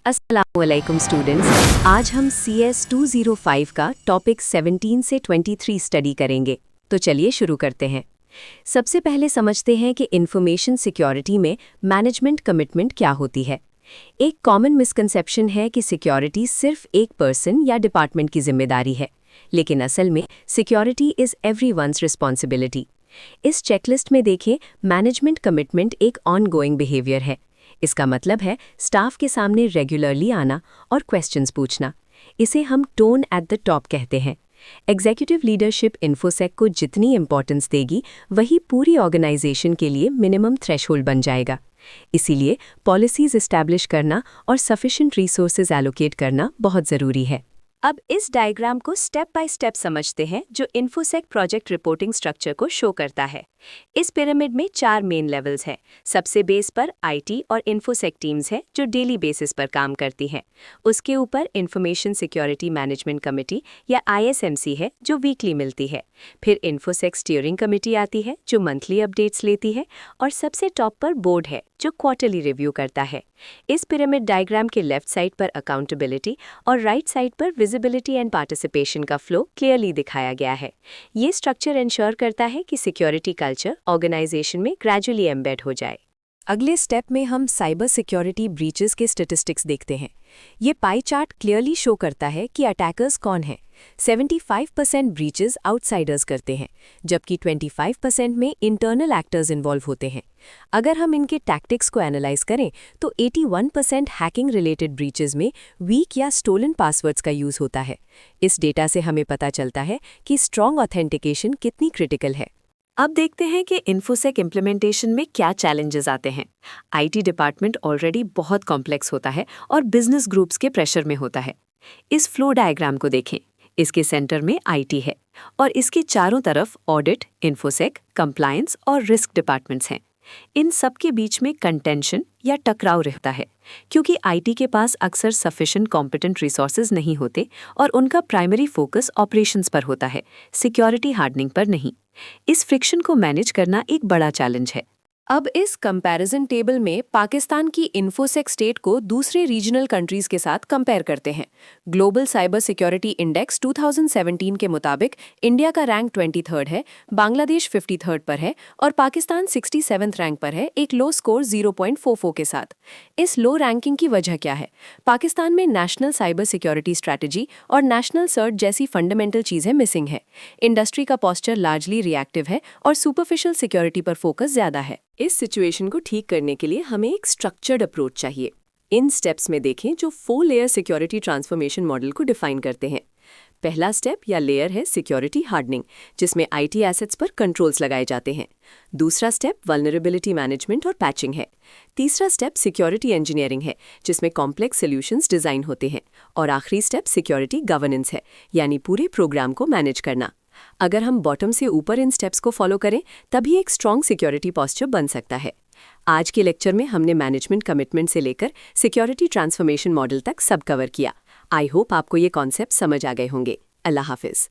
अस्सलामुअलैकुम स्टूडेंट्स, आज हम CS 205 का टॉपिक 17 से 23 स्टडी करेंगे। तो चलिए शुरू करते हैं। सबसे पहले समझते हैं कि इंफॉर्मेशन सिक्योरिटी में मैनेजमेंट कमिटमेंट क्या होती है। एक कॉमन मिसकंसेप्शन है कि सिक्योरिटी सिर्फ एक पर्सन या डिपार्टमेंट की जिम्मेदारी है, लेकिन असल में सिक्योरिटी इज़ एवरीवन्स रिस्पॉन्सिबिलिटी। इस चेकलिस्ट में देखें, मैनेजमेंट कमिटमेंट एक ऑनगोइंग बिहेवियर है। इसका मतलब है स्टाफ के सामने रेगुलरली आना और क्वेश्चंस पूछना। इसे हम टोन एट द टॉप कहते हैं। एग्जीक्यूटिव लीडरशिप इन्फोसेक को जितनी इंपॉर्टेंस देगी, वही पूरी ऑर्गेनाइजेशन के लिए मिनिमम थ्रेशहोल्ड बन जाएगा। इसीलिए पॉलिसीज एस्टैब्लिश करना और सफिशिएंट रिसोर्सेज एलोकेट करना बहुत ज़रूरी है। अब इस डायग्राम को स्टेप बाय स्टेप समझते हैं, जो इन्फोसेक प्रोजेक्ट रिपोर्टिंग स्ट्रक्चर को शो करता है। इस पिरामिड में 4 मेन लेवल्स हैं। सबसे बेस पर आईटी और इन्फोसेक टीम्स हैं, जो डेली बेसिस पर काम करती हैं। उसके ऊपर इंफॉर्मेशन सिक्योरिटी मैनेजमेंट कमेटी या ISMC है, जो वीकली मिलती है। फिर इन्फोसेक स्टीयरिंग कमेटी आती है, जो मंथली अपडेट्स लेती है। और सबसे टॉप पर बोर्ड है, जो क्वार्टरली रिव्यू करता है। इस पिरामिड डायग्राम के लेफ्ट साइड पर अकाउंटेबिलिटी और राइट साइड पर विजिबिलिटी एंड पार्टिसिपेशन का फ्लो क्लियरली दिखाया गया है। ये स्ट्रक्चर इंश्योर करता है कि सिक्योरिटी कल्चर ऑर्गेनाइजेशन में ग्रेजुअली एम्बेड हो जाए। अगले स्टेप में हम साइबर सिक्योरिटी ब्रीचेस के स्टैटिस्टिक्स देखते हैं। ये पाई चार्ट क्लियरली शो करता है कि अटैकर्स कौन हैं। 75% ब्रीचेस आउटसाइडर्स करते हैं, जबकि 25% में इंटरनल एक्टर्स इन्वॉल्व होते हैं। अगर हम इनके टैक्टिक्स को एनालाइज करें तो 81% हैकिंग रिलेटेड ब्रीचेस में वीक या स्टोलन पासवर्ड्स का यूज़ होता है। इस डेटा से हमें पता चलता है कि स्ट्रॉन्ग ऑथेंटिकेशन कितनी क्रिटिकल है। अब देखते हैं कि इन्फोसेक इम्प्लीमेंटेशन में क्या चैलेंजेस आते हैं। आईटी डिपार्टमेंट ऑलरेडी बहुत कॉम्प्लेक्स होता है और बिजनेस ग्रुप्स के प्रेशर में होता है। इस फ्लो डायग्राम को देखें। इसके सेंटर में आईटी है और इसके चारों तरफ ऑडिट, इन्फोसेक, कंप्लायंस और रिस्क डिपार्टमेंट्स हैं। इन सब के बीच में कंटेंशन या टकराव रहता है, क्योंकि आईटी के पास अक्सर सफिशिएंट कॉम्पिटेंट रिसोर्सेज नहीं होते और उनका प्राइमरी फोकस ऑपरेशंस पर होता है, सिक्योरिटी हार्डनिंग पर नहीं। इस फ्रिक्शन को मैनेज करना एक बड़ा चैलेंज है। अब इस कंपैरिजन टेबल में पाकिस्तान की इन्फोसेक स्टेट को दूसरे रीजनल कंट्रीज के साथ कंपेयर करते हैं। ग्लोबल साइबर सिक्योरिटी इंडेक्स 2017 के मुताबिक इंडिया का रैंक 23rd है, बांग्लादेश 53rd पर है और पाकिस्तान 67th रैंक पर है, एक लो स्कोर 0.44 के साथ। इस लो रैंकिंग की वजह क्या है? पाकिस्तान में नेशनल साइबर सिक्योरिटी स्ट्रैटेजी और नेशनल सर्ट जैसी फंडामेंटल चीज़ें मिसिंग है। इंडस्ट्री का पोस्चर लार्जली रिएक्टिव है और सुपरफिशियल सिक्योरिटी पर फोकस ज़्यादा है। इस सिचुएशन को ठीक करने के लिए हमें एक स्ट्रक्चर्ड अप्रोच चाहिए। इन स्टेप्स में देखें, जो 4 लेयर सिक्योरिटी ट्रांसफॉर्मेशन मॉडल को डिफाइन करते हैं। पहला स्टेप या लेयर है सिक्योरिटी हार्डनिंग, जिसमें आईटी एसेट्स पर कंट्रोल्स लगाए जाते हैं। दूसरा स्टेप वल्नरेबिलिटी मैनेजमेंट और पैचिंग है। तीसरा स्टेप सिक्योरिटी इंजीनियरिंग है, जिसमें कॉम्प्लेक्स सॉल्यूशंस डिज़ाइन होते हैं। और आखिरी स्टेप सिक्योरिटी गवर्नेंस है, यानी पूरे प्रोग्राम को मैनेज करना। अगर हम बॉटम से ऊपर इन स्टेप्स को फॉलो करें, तभी एक स्ट्रॉन्ग सिक्योरिटी पोस्चर बन सकता है। आज के लेक्चर में हमने मैनेजमेंट कमिटमेंट से लेकर सिक्योरिटी ट्रांसफॉर्मेशन मॉडल तक सब कवर किया। आई होप आपको ये कॉन्सेप्ट समझ आ गए होंगे। अल्लाह हाफिज़।